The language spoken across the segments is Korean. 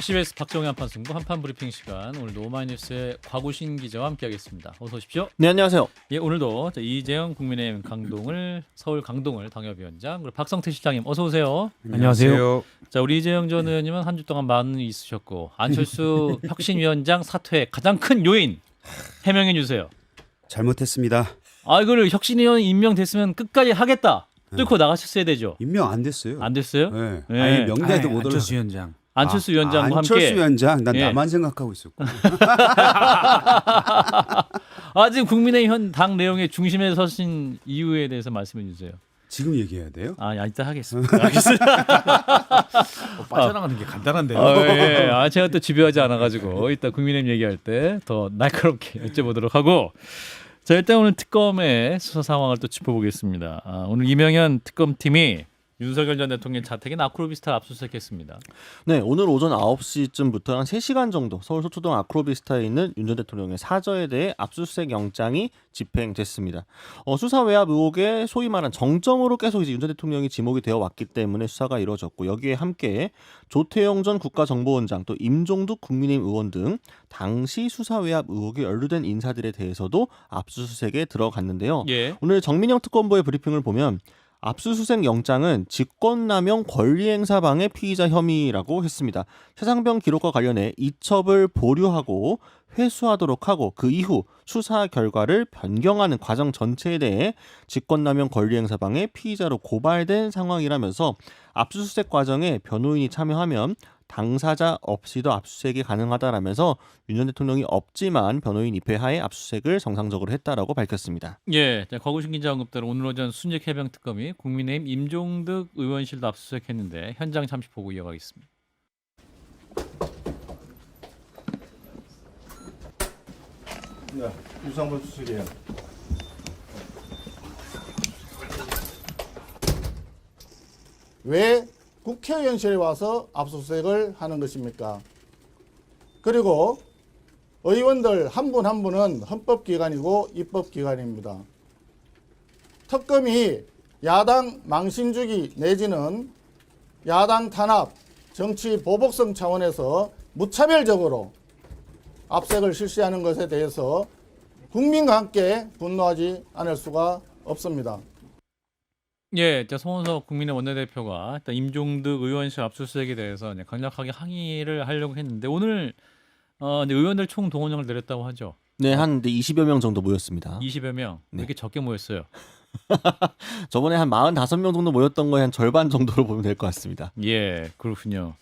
CBS 박정희 한판 승부 한판 브리핑 시간. 오늘도 오마이뉴스의 곽우신 기자와 함께하겠습니다. 어서 오십시오. 네, 안녕하세요. 예, 오늘도 이재영 국민의힘 강동을 서울 강동을 당협위원장 그리고 박성태 실장님 어서 오세요. 안녕하세요. 자, 우리 이재영 전 의원님은 한 주 동안 많은 일이 있으셨고 안철수 혁신위원장 사퇴의 가장 큰 요인 해명해 주세요. 잘못했습니다. 아, 이걸 혁신위원 임명됐으면 끝까지 하겠다. 뚫고 나가셨어야 되죠. 임명 안 됐어요. 안 됐어요? 네. 네. 아예 명단에도 못 올라. 안철수 위원장. 안철수 위원장과 안철수 함께. 위원장, 난 예. 나만 생각하고 있었고. 아, 지금 국민의힘 현 당 내용의 중심에 서신 이유에 대해서 말씀해 주세요. 지금 얘기해야 돼요? 아, 이따 하겠습니다. 알겠습니다. 빠져나가는 게 간단한데요. 예. 아, 제가 또 집요하지 않아가지고 이따 국민의힘 얘기할 때 더 날카롭게 여쭤보도록 하고. 자, 일단 오늘 특검의 수사 상황을 또 짚어보겠습니다. 아, 오늘 이명현 특검팀이 윤석열 전 대통령 자택인 아크로비스타 압수수색했습니다. 네, 오늘 오전 9시쯤부터 한 3시간 정도 서울 서초동 아크로비스타에 있는 윤 전 대통령의 사저에 대해 압수수색 영장이 집행됐습니다. 수사 외압 의혹에 소위 말한 정점으로 계속 이제 윤 전 대통령이 지목이 되어 왔기 때문에 수사가 이루어졌고 여기에 함께 조태영 전 국가정보원장 또 임종득 국민의힘 의원 등 당시 수사 외압 의혹에 연루된 인사들에 대해서도 압수수색에 들어갔는데요. 예. 오늘 정민영 특검보의 브리핑을 보면 압수수색 영장은 직권남용 권리행사방해 피의자 혐의라고 했습니다. 최상병 기록과 관련해 이첩을 보류하고 회수하도록 하고 그 이후 수사 결과를 변경하는 과정 전체에 대해 직권남용 권리행사방해 피의자로 고발된 상황이라면서 압수수색 과정에 변호인이 참여하면 당사자 없이도 압수수색이 가능하다라면서 윤 전 대통령이 없지만 변호인 입회하에 압수수색을 정상적으로 했다라고 밝혔습니다. 예, 자, 곽우신 기자 언급대로 오늘 오전 순직 해병 특검이 국민의힘 임종득 의원실도 압수수색했는데 현장 잠시 보고 이어가겠습니다. 네, 유상범 수석이에요. 왜 국회의원실에 와서 압수수색을 하는 것입니까? 그리고 의원들 한 분 한 분은 헌법기관이고 입법기관입니다. 특검이 야당 망신주기 내지는 야당 탄압, 정치 보복성 차원에서 무차별적으로 압색을 실시하는 것에 대해서 국민과 함께 분노하지 않을 수가 없습니다. 예, 송원석 국민의 원내대표가 일단 임종득 의원실 압수수색에 대해서 이제 강력하게 항의를 하려고 했는데 오늘 이제 의원들 총 동원령을 내렸다고 하죠. 네, 한 20여 명 정도 모였습니다. 20여 명. 왜 네. 이렇게 적게 모였어요? 저번에 한 45명 정도 모였던 거에 한 절반 정도로 보면 될 것 같습니다. 예, 그렇군요.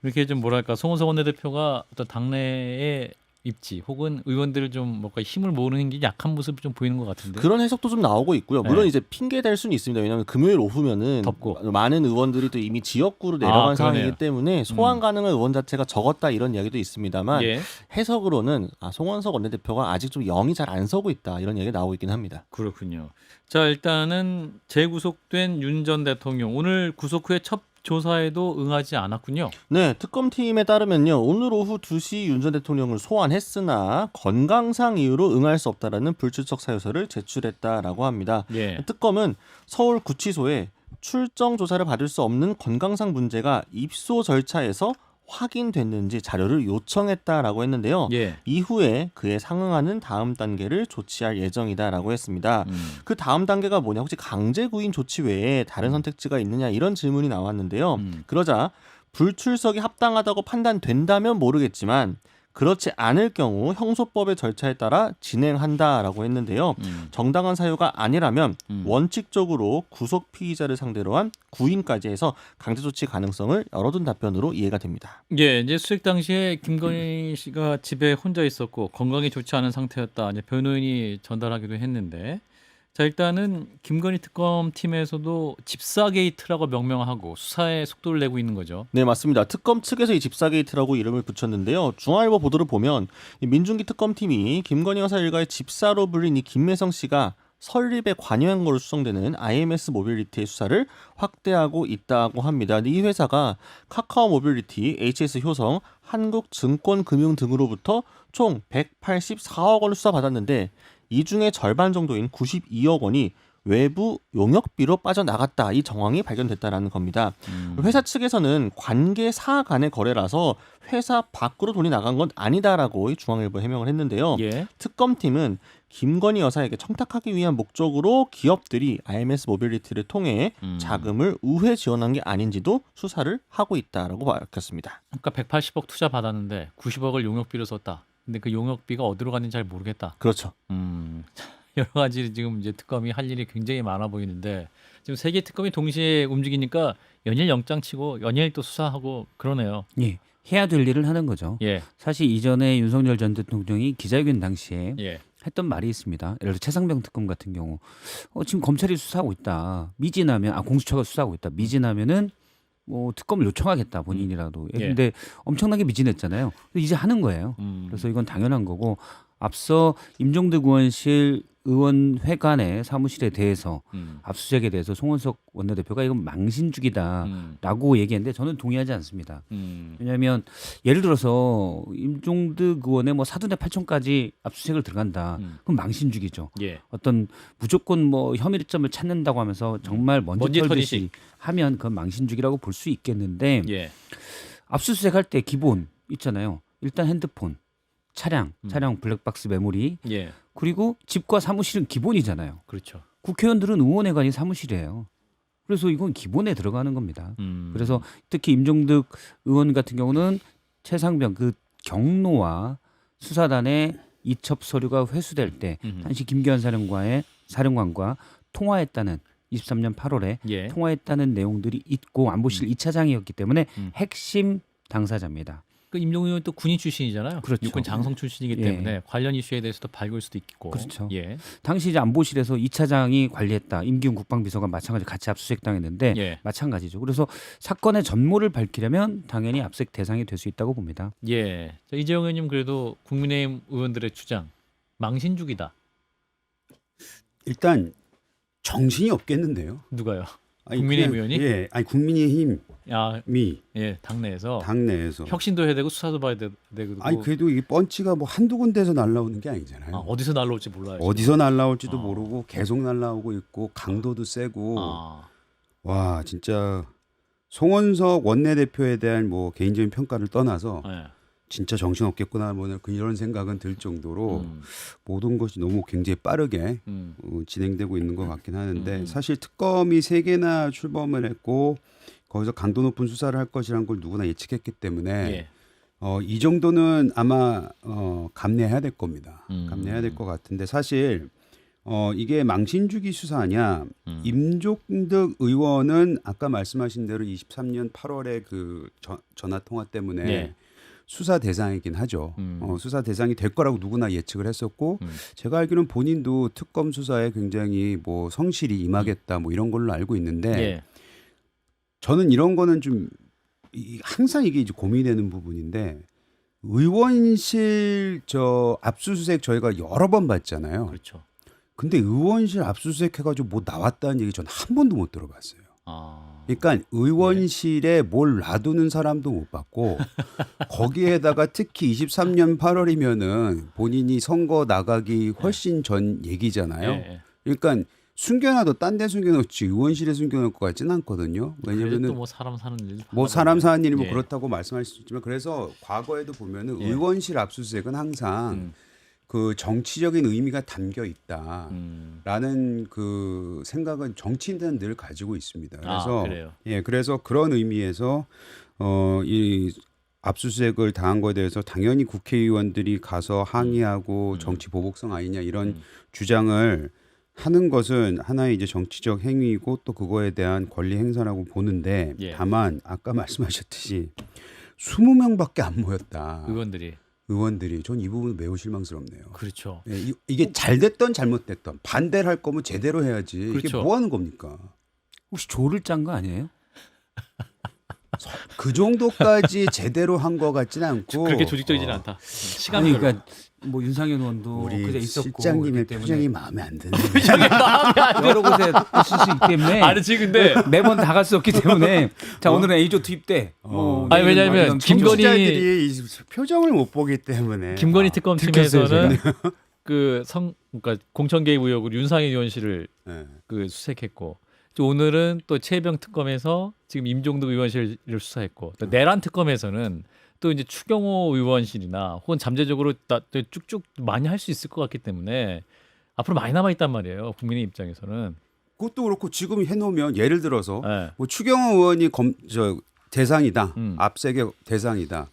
이렇게 좀 뭐랄까 송원석 원내대표가 어떤 당내의 입지 혹은 의원들을 좀 뭔가 힘을 모으는 게 약한 모습이 좀 보이는 것 같은데. 그런 해석도 좀 나오고 있고요. 물론 네. 이제 핑계 댈 수는 있습니다. 왜냐하면 금요일 오후면은 덥고. 많은 의원들이 또 이미 지역구로 내려간 그러네요. 상황이기 때문에 소환 가능한 의원 자체가 적었다 이런 이야기도 있습니다만 예, 해석으로는 송원석 원내대표가 아직 좀 영이 잘 안 서고 있다 이런 이야기가 나오고 있긴 합니다. 그렇군요. 자, 일단은 재구속된 윤 전 대통령 오늘 구속 후에 첫 조사에도 응하지 않았군요. 네, 특검팀에 따르면요. 오늘 오후 2시 윤 전 대통령을 소환했으나 건강상 이유로 응할 수 없다라는 불출석 사유서를 제출했다라고 합니다. 예. 특검은 서울 구치소에 출정 조사를 받을 수 없는 건강상 문제가 입소 절차에서 확인됐는지 자료를 요청했다라고 했는데요. 예. 이후에 그에 상응하는 다음 단계를 조치할 예정이다라고 했습니다. 그 다음 단계가 뭐냐? 혹시 강제 구인 조치 외에 다른 선택지가 있느냐 이런 질문이 나왔는데요. 그러자 불출석이 합당하다고 판단된다면 모르겠지만 그렇지 않을 경우 형소법의 절차에 따라 진행한다라고 했는데요. 정당한 사유가 아니라면 원칙적으로 구속 피의자를 상대로 한 구인까지 해서 강제 조치 가능성을 열어둔 답변으로 이해가 됩니다. 예, 이제 수색 당시에 김건희 씨가 집에 혼자 있었고 건강이 좋지 않은 상태였다. 이제 변호인이 전달하기도 했는데, 자, 일단은 김건희 특검팀에서도 집사 게이트라고 명명하고 수사에 속도를 내고 있는 거죠. 네, 맞습니다. 특검 측에서 이 집사 게이트라고 이름을 붙였는데요. 중앙일보 보도를 보면 이 민중기 특검팀이 김건희 여사 일가의 집사로 불린 이 김매성 씨가 설립에 관여한 걸로 추정되는 IMS 모빌리티의 수사를 확대하고 있다고 합니다. 이 회사가 카카오 모빌리티, HS 효성, 한국증권금융 등으로부터 총 184억 원을 수사받았는데 이 중에 절반 정도인 92억 원이 외부 용역비로 빠져나갔다. 이 정황이 발견됐다라는 겁니다. 회사 측에서는 관계사 간의 거래라서 회사 밖으로 돈이 나간 건 아니다라고 중앙일보에 해명을 했는데요. 예. 특검팀은 김건희 여사에게 청탁하기 위한 목적으로 기업들이 IMS 모빌리티를 통해 자금을 우회 지원한 게 아닌지도 수사를 하고 있다라고 밝혔습니다. 그러니까 180억 투자 받았는데 90억을 용역비로 썼다. 근데 그 용역비가 어디로 갔는지 잘 모르겠다. 그렇죠. 여러 가지 지금 이제 특검이 할 일이 굉장히 많아 보이는데 지금 세 개 특검이 동시에 움직이니까 연일 영장 치고 연일 또 수사하고 그러네요. 예. 해야 될 일을 하는 거죠. 예. 사실 이전에 윤석열 전 대통령이 기자회견 당시에 예. 했던 말이 있습니다. 예를 들어 최상병 특검 같은 경우 지금 검찰이 수사하고 있다. 미진하면 공수처가 수사하고 있다. 미진하면은 뭐 특검을 요청하겠다 본인이라도. 예. 근데 엄청나게 미진했잖아요. 이제 하는 거예요. 그래서 이건 당연한 거고 앞서 임종득 의원실 의원회관의 사무실에 대해서 압수수색에 대해서 송원석 원내대표가 이건 망신주기다라고 얘기했는데 저는 동의하지 않습니다. 왜냐하면 예를 들어서 임종득 의원의 뭐 사돈의 8촌까지 압수수색을 들어간다. 그럼 망신주기죠. 예. 어떤 무조건 뭐 혐의점을 찾는다고 하면서 정말 먼지 털듯이 털듯이 하면 그건 망신주기라고 볼 수 있겠는데 예. 압수수색할 때 기본 있잖아요. 일단 핸드폰, 차량 블랙박스 메모리 예. 그리고 집과 사무실은 기본이잖아요. 그렇죠. 국회의원들은 의원회관이 사무실이에요. 그래서 이건 기본에 들어가는 겁니다. 그래서 특히 임종득 의원 같은 경우는 최상병 그 경로와 수사단의 이첩 서류가 회수될 때 당시 김기현 사령관과 통화했다는 23년 8월에 예. 통화했다는 내용들이 있고 안보실 2차장이었기 때문에 핵심 당사자입니다. 그 임종훈 의원 또 군인 출신이잖아요. 그렇죠. 육군 장성 출신이기 예. 때문에 관련 이슈에 대해서도 밝을 수도 있고. 그렇죠. 예. 당시 이제 안보실에서 2차장이 관리했다. 임기훈 국방비서관 마찬가지로 같이 압수수색당했는데 예. 마찬가지죠. 그래서 사건의 전모를 밝히려면 당연히 압수수색 대상이 될 수 있다고 봅니다. 예. 자, 이재용 의원님 그래도 국민의힘 의원들의 주장 망신주기다. 일단 정신이 없겠는데요. 누가요? 아니, 국민의힘 그냥, 의원이? 예, 아니 국민의힘이 예, 당내에서 당내에서 혁신도 해야 되고 수사도 봐야 되고. 아니 그래도 이 펀치가 뭐 한두 군데서 날라오는 게 아니잖아요. 어디서 날라올지 몰라요. 지금. 어디서 날라올지도 아. 모르고 계속 날라오고 있고 강도도 세고 아. 와 진짜 송원석 원내대표에 대한 뭐 개인적인 평가를 떠나서 예. 진짜 정신 없겠구나 뭐 이런 생각은 들 정도로 모든 것이 너무 굉장히 빠르게 진행되고 있는 것 같긴 하는데 사실 특검이 3개나 출범을 했고 거기서 강도 높은 수사를 할 것이라는 걸 누구나 예측했기 때문에 예. 이 정도는 아마 감내해야 될 겁니다. 감내해야 될 것 같은데 사실 이게 망신주기 수사냐 임종득 의원은 아까 말씀하신 대로 23년 8월에 그 전화 통화 때문에 예. 수사 대상이긴 하죠. 수사 대상이 될 거라고 누구나 예측을 했었고 제가 알기로는 본인도 특검 수사에 굉장히 뭐 성실히 임하겠다 뭐 이런 걸로 알고 있는데 예. 저는 이런 거는 좀 항상 이게 이제 고민되는 부분인데 의원실 압수수색 저희가 여러 번 받잖아요. 그렇죠. 근데 의원실 압수수색 해가지고 뭐 나왔다는 얘기 전 한 번도 못 들어봤어요. 아. 그러니까 의원실에 뭘 놔두는 사람도 못 봤고 거기에다가 특히 23년 8월이면은 본인이 선거 나가기 훨씬 전 얘기잖아요. 예. 그러니까 숨겨놔도 딴 데 숨겨놓지 의원실에 숨겨놓을 것 같지는 않거든요. 왜냐면은 뭐 사람 사는 일 뭐 사람 사는 일이 뭐 예. 그렇다고 말씀할 수 있지만 그래서 과거에도 보면은 예. 의원실 압수수색은 항상 그 정치적인 의미가 담겨 있다라는 그 생각은 정치인들은 늘 가지고 있습니다. 그래서 그래요. 예, 그래서 그런 의미에서 이 압수수색을 당한 거에 대해서 당연히 국회의원들이 가서 항의하고 정치 보복성 아니냐 이런 주장을 하는 것은 하나의 이제 정치적 행위이고 또 그거에 대한 권리 행사라고 보는데 예. 다만 아까 말씀하셨듯이 20명밖에 안 모였다. 의원들이 전 이 부분 매우 실망스럽네요. 그렇죠. 예, 이게 잘 됐던 잘못됐던 반대를 할 거면 제대로 해야지. 그렇죠. 이게 뭐 하는 겁니까? 혹시 조를 짠 거 아니에요? 그 정도까지 제대로 한 것 같지는 않고 그렇게 조직적이진 않다. 시간이 아니 그러니까 뭐 윤상현 의원도 우리 그제 있었고 실장님의 그렇기 때문에 표정이 마음에 안 드는. 여러 곳에 있을 수 있기 때문에 아니지 근데 매번 다 갈 수 없기 때문에 자 오늘은 A조 투입 때 아니, 왜냐하면 김건희- 청취자들이 이 표정을 못 보기 때문에 김건희 특검팀에서는 그러니까 공천 개입 의혹으로 윤상현 의원실을 네. 그 수색했고 또 오늘은 또 최혜병 특검에서 지금 임종득 의원실을 수사했고 또 내란 특검에서는 또 이제 추경호 의원실이나 혹은 잠재적으로 또 쭉쭉 많이 할 수 있을 것 같기 때문에 앞으로 많이 남아 있단 말이에요. 국민의 입장에서는. 그것도 그렇고 지금 해놓으면 예를 들어서 네. 뭐 추경호 의원이 대상이다. 음. 압색의 대상이다.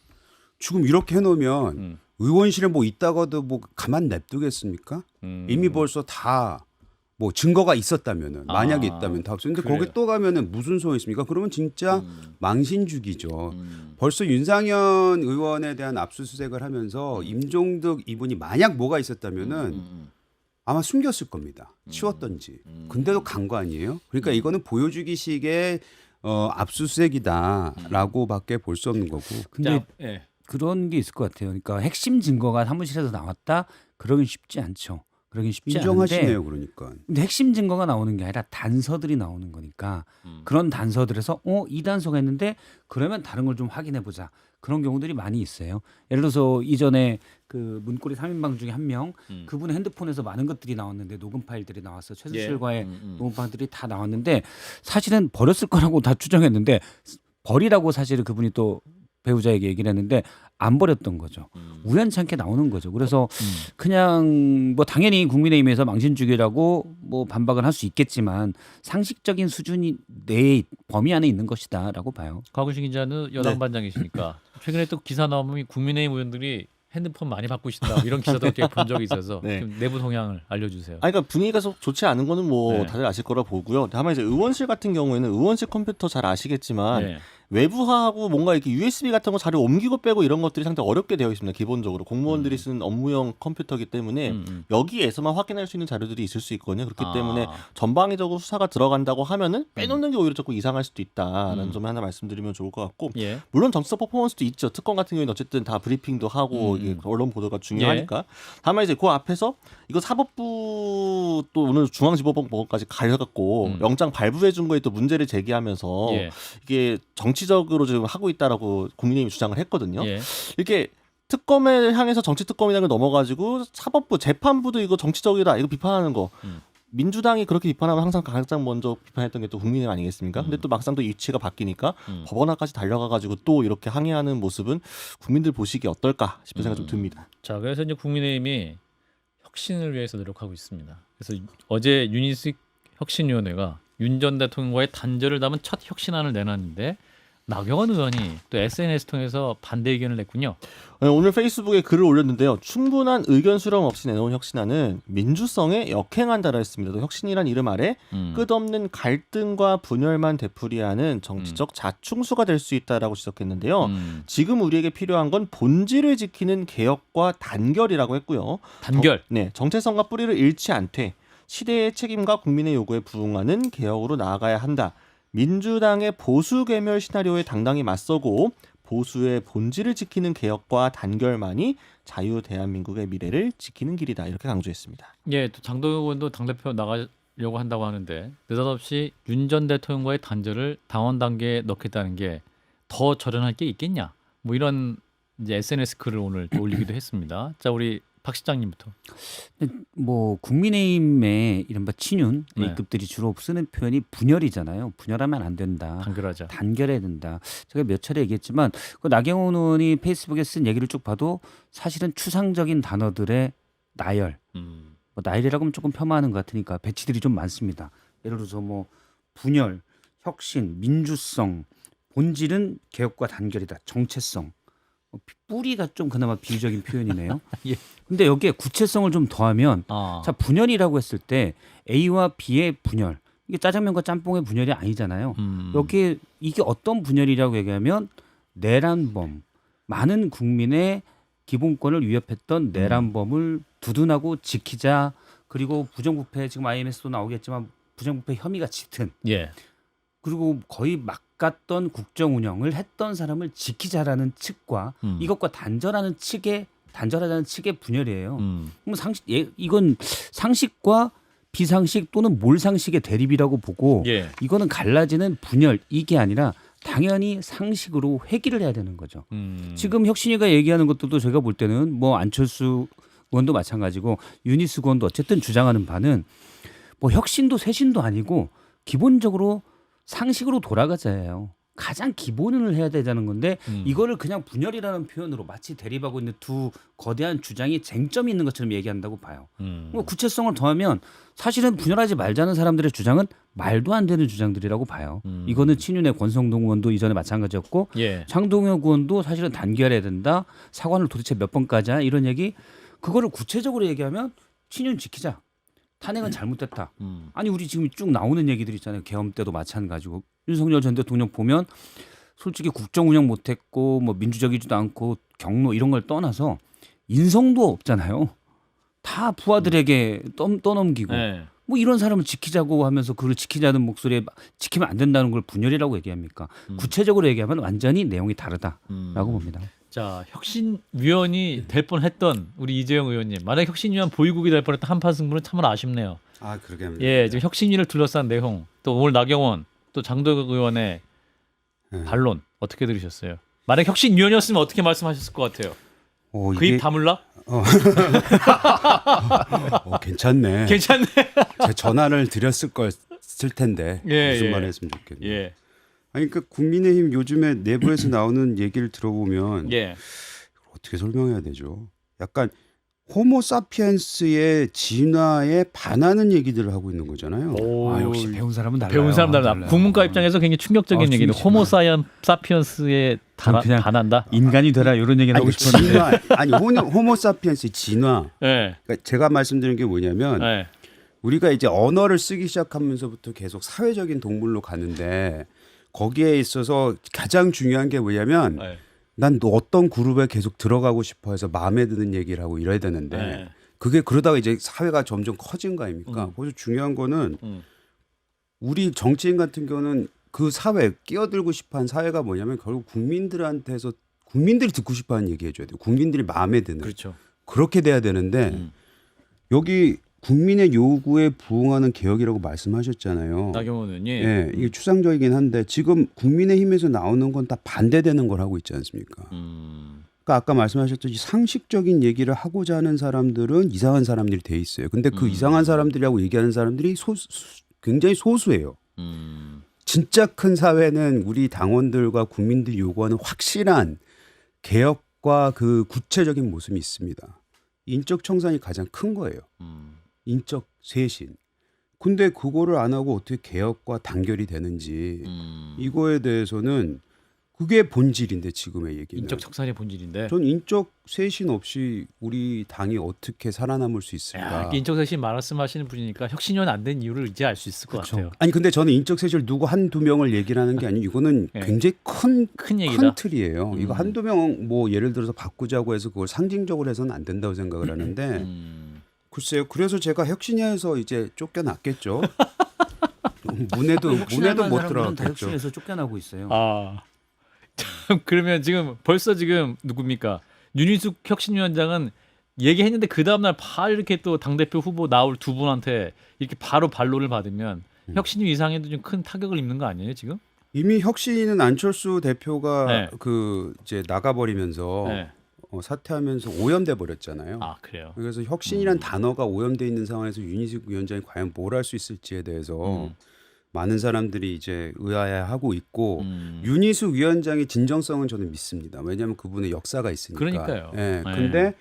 지금 이렇게 해놓으면 음. 의원실에 뭐 있다가도 뭐 가만 냅두겠습니까? 이미 벌써 다 뭐 증거가 있었다면은 만약에 있다면 다 없었는데 그래요. 거기 또 가면은 무슨 소용이 있습니까? 그러면 진짜 망신주기죠. 벌써 윤상현 의원에 대한 압수수색을 하면서 임종득 이분이 만약 뭐가 있었다면은 아마 숨겼을 겁니다. 치웠던지. 근데도 간 거 아니에요? 그러니까 이거는 보여주기식의 압수수색이다라고밖에 볼 수 없는 거고. 근데 자, 예. 그런 게 있을 것 같아요. 그러니까 핵심 증거가 사무실에서 나왔다. 그러긴 쉽지 않죠. 그러긴 쉽지 않은데. 인정하시네요, 그러니까. 근데 핵심 증거가 나오는 게 아니라 단서들이 나오는 거니까 그런 단서들에서 이 단서가 있는데 그러면 다른 걸 좀 확인해 보자. 그런 경우들이 많이 있어요. 예를 들어서 이전에 그 문고리 3인방 중에 한 명 그분의 핸드폰에서 많은 것들이 나왔는데 녹음 파일들이 나왔어. 최수실과의 녹음 파일들이 다 나왔는데 사실은 버렸을 거라고 다 추정했는데 버리라고 사실은 그분이 또 배우자에게 얘기를 했는데 안 버렸던 거죠. 우연찮게 나오는 거죠. 그래서 그냥 뭐 당연히 국민의힘에서 망신주기라고 뭐 반박을 할 수 있겠지만 상식적인 수준이 내 범위 안에 있는 것이다라고 봐요. 곽우신 기자는 여당 반장이시니까 최근에 또 기사 나오면 국민의힘 의원들이 핸드폰 많이 바꾸신다 이런 기사도 이렇게 본 적이 있어서 네. 좀 내부 동향을 알려주세요. 그러니까 분위기가 속 좋지 않은 거는 뭐 네. 다들 아실 거라 보고요. 다만 이제 의원실 같은 경우에는 의원실 컴퓨터 잘 아시겠지만 네. 외부하고 뭔가 이렇게 USB 같은 거 자료 옮기고 빼고 이런 것들이 상당히 어렵게 되어 있습니다. 기본적으로 공무원들이 쓰는 업무용 컴퓨터이기 때문에 여기에서만 확인할 수 있는 자료들이 있을 수 있거든요. 그렇기 때문에 전방위적으로 수사가 들어간다고 하면은 빼놓는 게 오히려 조금 이상할 수도 있다라는 점을 하나 말씀드리면 좋을 것 같고 예. 물론 정치적 퍼포먼스도 있죠. 특검 같은 경우에는 어쨌든 다 브리핑도 하고 이게 언론 보도가 중요하니까. 다만 이제 그 앞에서 이거 사법부 또 오늘 중앙지법법원까지 가려갖고 영장 발부해 준 거에 또 문제를 제기하면서 예. 이게 정치적으로 지금 하고 있다라고 국민의힘이 주장을 했거든요. 예. 이렇게 특검을 향해서 정치 특검이라는 걸 넘어가지고 사법부 재판부도 이거 정치적이다 이거 비판하는 거. 민주당이 그렇게 비판하면 항상 가장 먼저 비판했던 게 또 국민의힘 아니겠습니까? 근데 또 막상 또 위치가 바뀌니까 법원까지 달려가가지고 또 이렇게 항의하는 모습은 국민들 보시기에 어떨까 싶은 생각 좀 듭니다. 자, 그래서 이제 국민의힘이 혁신을 위해서 노력하고 있습니다. 그래서 어제 윤희숙 혁신위원회가 윤 전 대통령과의 단절을 담은 첫 혁신안을 내놨는데 나경원 의원이 또 SNS 통해서 반대 의견을 냈군요. 네, 오늘 페이스북에 글을 올렸는데요. 충분한 의견 수렴 없이 내놓은 혁신안은 민주성에 역행한다라 했습니다. 또 혁신이란 이름 아래 끝없는 갈등과 분열만 되풀이하는 정치적 자충수가 될 수 있다라고 지적했는데요. 지금 우리에게 필요한 건 본질을 지키는 개혁과 단결이라고 했고요. 단결. 정체성과 뿌리를 잃지 않되 시대의 책임과 국민의 요구에 부응하는 개혁으로 나아가야 한다. 민주당의 보수 괴멸 시나리오에 당당히 맞서고 보수의 본질을 지키는 개혁과 단결만이 자유 대한민국의 미래를 지키는 길이다. 이렇게 강조했습니다. 예, 또 장동혁 의원도 당대표 나가려고 한다고 하는데 느닷없이 윤 전 대통령과의 단절을 당원 단계에 넣겠다는 게 더 절연할 게 있겠냐? 뭐 이런 이제 SNS 글을 오늘 또 올리기도 했습니다. 자, 우리 박 시장님부터. 뭐 국민의힘의 이른바 친윤 네. A급들이 주로 쓰는 표현이 분열이잖아요. 분열하면 안 된다. 단결하자. 단결해야 된다. 제가 몇 차례 얘기했지만 그 나경원 의원이 페이스북에 쓴 얘기를 쭉 봐도 사실은 추상적인 단어들의 나열. 뭐 나열이라고 하면 조금 폄하하는 것 같으니까 배치들이 좀 많습니다. 예를 들어서 뭐 분열, 혁신, 민주성, 본질은 개혁과 단결이다. 정체성. 뿌리가 좀 그나마 비유적인 표현이네요. 예. 근데 여기에 구체성을 좀 더하면 아. 자 분열이라고 했을 때 A와 B의 분열 이게 짜장면과 짬뽕의 분열이 아니잖아요. 여기에 이게 어떤 분열이라고 얘기하면 내란범 많은 국민의 기본권을 위협했던 내란범을 두둔하고 지키자 그리고 부정부패 지금 IMS도 나오겠지만 부정부패 혐의가 짙은 예. 그리고 거의 막갔던 국정 운영을 했던 사람을 지키자라는 측과 이것과 단절하자는 측의 분열이에요. 그럼 이건 상식과 비상식 또는 몰상식의 대립이라고 보고 예. 이거는 갈라지는 분열 이게 아니라 당연히 상식으로 회귀를 해야 되는 거죠. 지금 혁신이가 얘기하는 것들도 제가 볼 때는 뭐 안철수 의원도 마찬가지고 유니스 의원도 어쨌든 주장하는 바는 뭐 혁신도 쇄신도 아니고 기본적으로 상식으로 돌아가자예요. 가장 기본을 해야 되자는 건데 이거를 그냥 분열이라는 표현으로 마치 대립하고 있는 두 거대한 주장이 쟁점이 있는 것처럼 얘기한다고 봐요. 뭐 구체성을 더하면 사실은 분열하지 말자는 사람들의 주장은 말도 안 되는 주장들이라고 봐요. 이거는 친윤의 권성동 의원도 이전에 마찬가지였고 예. 장동혁 의원도 사실은 단결해야 된다. 사관을 도대체 몇 번까지 하냐 이런 얘기 그거를 구체적으로 얘기하면 친윤 지키자. 탄핵은 잘못됐다. 아니 우리 지금 쭉 나오는 얘기들 있잖아요. 계엄 때도 마찬가지고 윤석열 전 대통령 보면 솔직히 국정 운영 못했고 뭐 민주적이지도 않고 경로 이런 걸 떠나서 인성도 없잖아요. 다 부하들에게 떠넘기고 네. 뭐 이런 사람을 지키자고 하면서 그걸 지키자는 목소리에 지키면 안 된다는 걸 분열이라고 얘기합니까? 구체적으로 얘기하면 완전히 내용이 다르다라고 봅니다. 자, 혁신위원이 될 뻔했던 우리 이재용 의원님. 만약 혁신위원 보유국이 될 뻔했던 한판 승부는 참으로 아쉽네요. 아 그러게. 예, 지금 혁신위를 둘러싼 내용, 또 오늘 나경원, 또 장도혁 의원의 반론 어떻게 들으셨어요? 만약 혁신위원이었으면 어떻게 말씀하셨을 것 같아요? 그 입 다물라? 괜찮네. 괜찮네. 제 전화를 드렸을 걸 쓸 텐데 예, 무슨 예. 말 했으면 좋겠네. 예, 아니 그러니까 국민의힘 요즘에 내부에서 나오는 얘기를 들어보면 예. 어떻게 설명해야 되죠? 약간 호모사피엔스의 진화에 반하는 얘기들을 하고 있는 거잖아요. 오, 아, 역시 배운 사람은 달라요. 배운 사람 달라. 국문과 입장에서 굉장히 충격적인 얘기는 충격적이야. 호모사피언스에 전 그냥 반한다. 인간이 되라 이런 얘기는 아니, 하고 싶었는데 진화, 아니 호모사피엔스의 진화. 예, 그러니까 제가 말씀드린 게 뭐냐면 예, 우리가 이제 언어를 쓰기 시작하면서부터 계속 사회적인 동물로 가는데 거기에 있어서 가장 중요한 게 뭐냐면 예. 난 너 어떤 그룹에 계속 들어가고 싶어 해서 마음에 드는 얘기를 하고 이래야 되는데 네. 그게 그러다가 이제 사회가 점점 커진 거 아닙니까? 그래서 중요한 거는 우리 정치인 같은 경우는 그 사회 끼어들고 싶어하는 사회가 뭐냐면 결국 국민들한테서 국민들이 듣고 싶어하는 얘기 해줘야 돼요. 국민들이 마음에 드는 그렇죠. 그렇게 돼야 되는데 여기 국민의 요구에 부응하는 개혁이라고 말씀하셨잖아요. 나경원 의원이. 예, 이게 추상적이긴 한데 지금 국민의힘에서 나오는 건 다 반대되는 걸 하고 있지 않습니까? 그러니까 아까 말씀하셨듯이 상식적인 얘기를 하고자 하는 사람들은 이상한 사람들이 돼 있어요. 근데 그 이상한 사람들이라고 얘기하는 사람들이 굉장히 소수예요. 진짜 큰 사회는 우리 당원들과 국민들이 요구하는 확실한 개혁과 그 구체적인 모습이 있습니다. 인적 청산이 가장 큰 거예요. 인적 쇄신. 근데 그거를 안 하고 어떻게 개혁과 단결이 되는지 이거에 대해서는 그게 본질인데 지금의 얘기는. 인적 척산의 본질인데. 전 인적 쇄신 없이 우리 당이 어떻게 살아남을 수 있을까? 야, 인적 쇄신 말씀하시는 분이니까 혁신위원 안 된 이유를 이제 알 수 있을 것 같아요. 아니 근데 저는 인적 쇄신을 누구 한두 명을 얘기를 하는 게 아니고 이거는 네. 굉장히 큰 얘기다. 틀이에요. 이거 한두 명 뭐 예를 들어서 바꾸자고 해서 그걸 상징적으로 해서는 안 된다고 생각을 하는데 글쎄요. 그래서 제가 혁신위에서 이제 쫓겨났겠죠. 문에도 못 다 들어갔겠죠. 혁신에서 쫓겨나고 있어요. 아, 그러면 지금 벌써 지금 누굽니까? 윤희숙 혁신위원장은 얘기했는데 그 다음날 바로 이렇게 또 당대표 후보 나올 두 분한테 이렇게 바로 반론을 받으면 혁신위 이상에도 좀 큰 타격을 입는 거 아니에요 지금? 이미 혁신은 안철수 대표가 네. 그 이제 나가버리면서 네. 사퇴하면서 오염돼 버렸잖아요. 아 그래요. 그래서 혁신이란 단어가 오염돼 있는 상황에서 윤희숙 위원장이 과연 뭘 할 수 있을지에 대해서 많은 사람들이 이제 의아해하고 있고 윤희숙 위원장의 진정성은 저는 믿습니다. 왜냐하면 그분의 역사가 있으니까. 그러니까요. 예. 네. 근데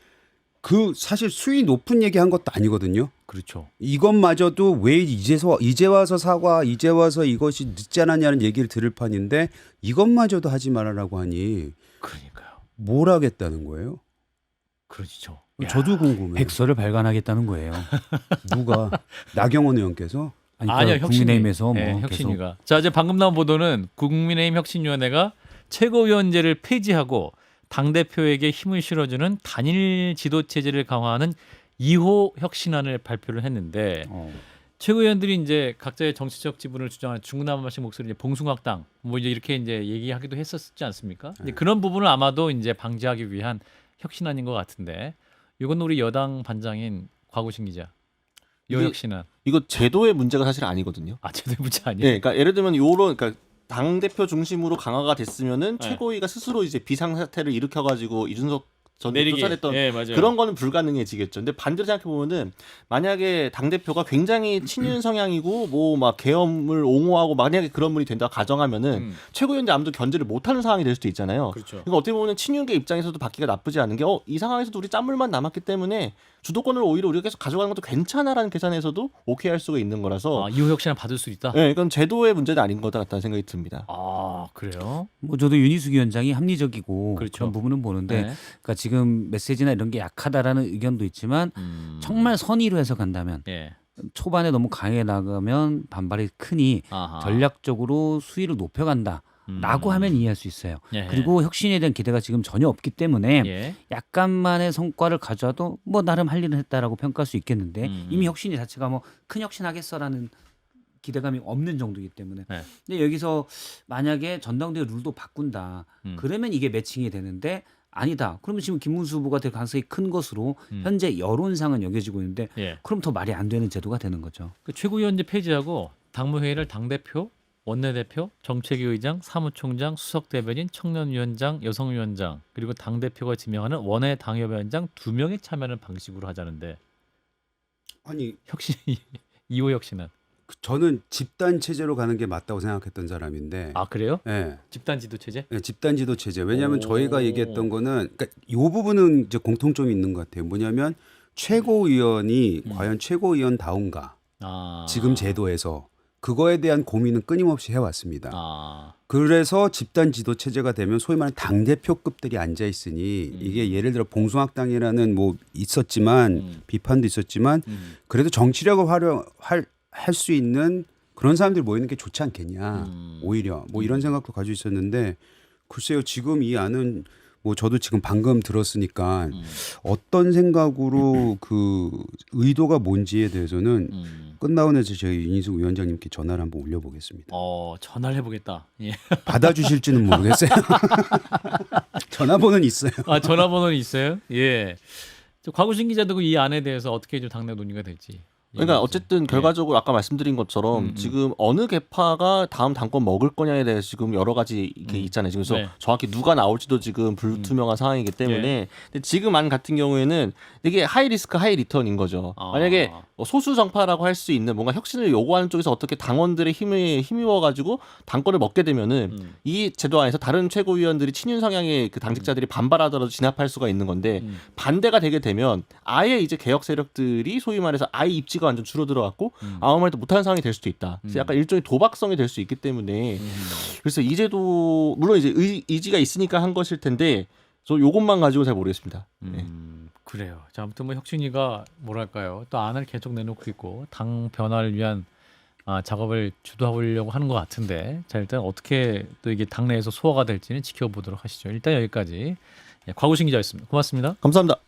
그 사실 수위 높은 얘기 한 것도 아니거든요. 그렇죠. 이것마저도 왜 이제 와서 사과, 이제 와서 이것이 늦지 않았냐는 얘기를 들을 판인데 이것마저도 하지 말아라고 하니 그러니까요. 뭘 하겠다는 거예요? 그렇죠. 저도 궁금해요. 백서를 발간하겠다는 거예요. 누가 나경원 의원께서 아니, 아니요, 그러니까 국민의힘에서 뭐 네, 계속 혁신위가. 자, 이제 방금 나온 보도는 국민의힘 혁신위원회가 최고위원제를 폐지하고 당 대표에게 힘을 실어주는 단일 지도 체제를 강화하는 2호 혁신안을 발표를 했는데 최고위원들이 이제 각자의 정치적 지분을 주장하는 중구난방식 목소리 이제 봉숭아당 뭐 이제 이렇게 이제 얘기하기도 했었지 않습니까? 이제 그런 부분을 아마도 이제 방지하기 위한 혁신안인 것 같은데 이건 우리 여당 반장인 곽우신 기자. 요 혁신안. 이거 제도의 문제가 사실 아니거든요. 아 제도 문제 예, 아니에요? 그러니까 예를 들면 요런 그러니까 당 대표 중심으로 강화가 됐으면은 네. 최고위가 스스로 이제 비상 사태를 일으켜가지고 이준석 전 내리기. 쫓아냈던 예, 맞아요. 그런 거는 불가능해지겠죠. 근데 반대로 생각해 보면은 만약에 당 대표가 굉장히 친윤 성향이고 뭐 막 계엄을 옹호하고 만약에 그런 분이 된다 가정하면은 최고위원장 아무도 견제를 못하는 상황이 될 수도 있잖아요. 그렇죠. 그러니까 어떻게 보면 친윤계 입장에서도 받기가 나쁘지 않은 게 이 상황에서도 우리 짠물만 남았기 때문에 주도권을 오히려 우리가 계속 가져가는 것도 괜찮아라는 계산에서도 오케이 할 수가 있는 거라서 이후 혁신을 받을 수 있다. 네, 이건 제도의 문제는 아닌 거다 같다는 생각이 듭니다. 아 그래요? 뭐 저도 윤희숙 위원장이 합리적이고 그렇죠. 그런 부분은 보는데, 네. 그러니까 지금 메시지나 이런 게 약하다라는 의견도 있지만 정말 선의로 해서 간다면 예. 초반에 너무 강해 나가면 반발이 크니 아하. 전략적으로 수위를 높여간다. 라고 하면 이해할 수 있어요. 예. 그리고 혁신에 대한 기대가 지금 전혀 없기 때문에 예. 약간만의 성과를 가져와도 뭐 나름 할 일은 했다라고 평가할 수 있겠는데, 이미 혁신이 자체가 뭐 큰 혁신하겠어라는 기대감이 없는 정도이기 때문에. 네. 근데 여기서 만약에 전당대회 룰도 바꾼다. 그러면 이게 매칭이 되는데 아니다. 그러면 지금 김문수 후보가 될 가능성이 큰 것으로 현재 여론상은 여겨지고 있는데, 예. 그럼 더 말이 안 되는 제도가 되는 거죠. 그 최고위원제 폐지하고 당무회의를 당대표, 원내대표, 정책위의장, 사무총장, 수석대변인, 청년위원장, 여성위원장 그리고 당대표가 지명하는 원외 당협위원장 2명이 참여하는 방식으로 하자는데 아니 혁신이 2호 혁신은 저는 집단 체제로 가는 게 맞다고 생각했던 사람인데. 그래요? 예. 집단 지도 체제? 네, 집단 지도 체제. 왜냐하면 오. 저희가 얘기했던 거는, 그러니까 이 부분은 이제 공통점이 있는 것 같아요. 뭐냐면 최고위원이 과연 최고위원다운가, 지금 제도에서 그거에 대한 고민은 끊임없이 해왔습니다. 그래서 집단 지도 체제가 되면 소위 말하는 당 대표급들이 앉아 있으니 이게 예를 들어 봉숭악당이라는 뭐 있었지만 비판도 있었지만 그래도 정치력을 활용할 수 있는 그런 사람들이 모이는 게 좋지 않겠냐. 오히려 뭐 이런 생각도 가지고 있었는데, 글쎄요, 지금 이 안은 뭐 저도 지금 방금 들었으니까 어떤 생각으로 그 의도가 뭔지에 대해서는 끝나고 나서 저희 윤희숙 위원장님께 전화를 한번 올려보겠습니다. 전화를 해보겠다. 예. 받아주실지는 모르겠어요. 전화번호는 있어요. 전화번호는 있어요? 예. 곽우신 기자도 이 안에 대해서 어떻게 좀 당내 논의가 될지. 그러니까 어쨌든 결과적으로 아까 말씀드린 것처럼 지금 어느 계파가 다음 당권 먹을 거냐에 대해서 지금 여러 가지 이게 있잖아요. 그래서 네. 정확히 누가 나올지도 지금 불투명한 상황이기 때문에 근데 지금 안 같은 경우에는 이게 하이 리스크 하이 리턴인 거죠. 만약에 소수 정파라고 할 수 있는 뭔가 혁신을 요구하는 쪽에서 어떻게 당원들의 힘에 힘입어 가지고 당권을 먹게 되면은 이 제도 안에서 다른 최고위원들이 친윤 성향의 그 당직자들이 반발하더라도 진압할 수가 있는 건데 반대가 되게 되면 아예 이제 개혁 세력들이 소위 말해서 아예 입지가 완전 줄어들어갖고 아무 말도 못하는 상황이 될 수도 있다. 그래서 약간 일종의 도박성이 될 수 있기 때문에 그래서 이 제도 물론 이제 의지가 있으니까 한 것일 텐데 저 요것만 가지고 잘 모르겠습니다. 네. 그래요. 자, 아무튼 뭐 혁신이가 뭐랄까요? 또 안을 계속 내놓고 있고 당 변화를 위한 작업을 주도하려고 하는 것 같은데, 자 일단 어떻게 또 이게 당내에서 소화가 될지는 지켜보도록 하시죠. 일단 여기까지 곽우신 기자였습니다. 고맙습니다. 감사합니다.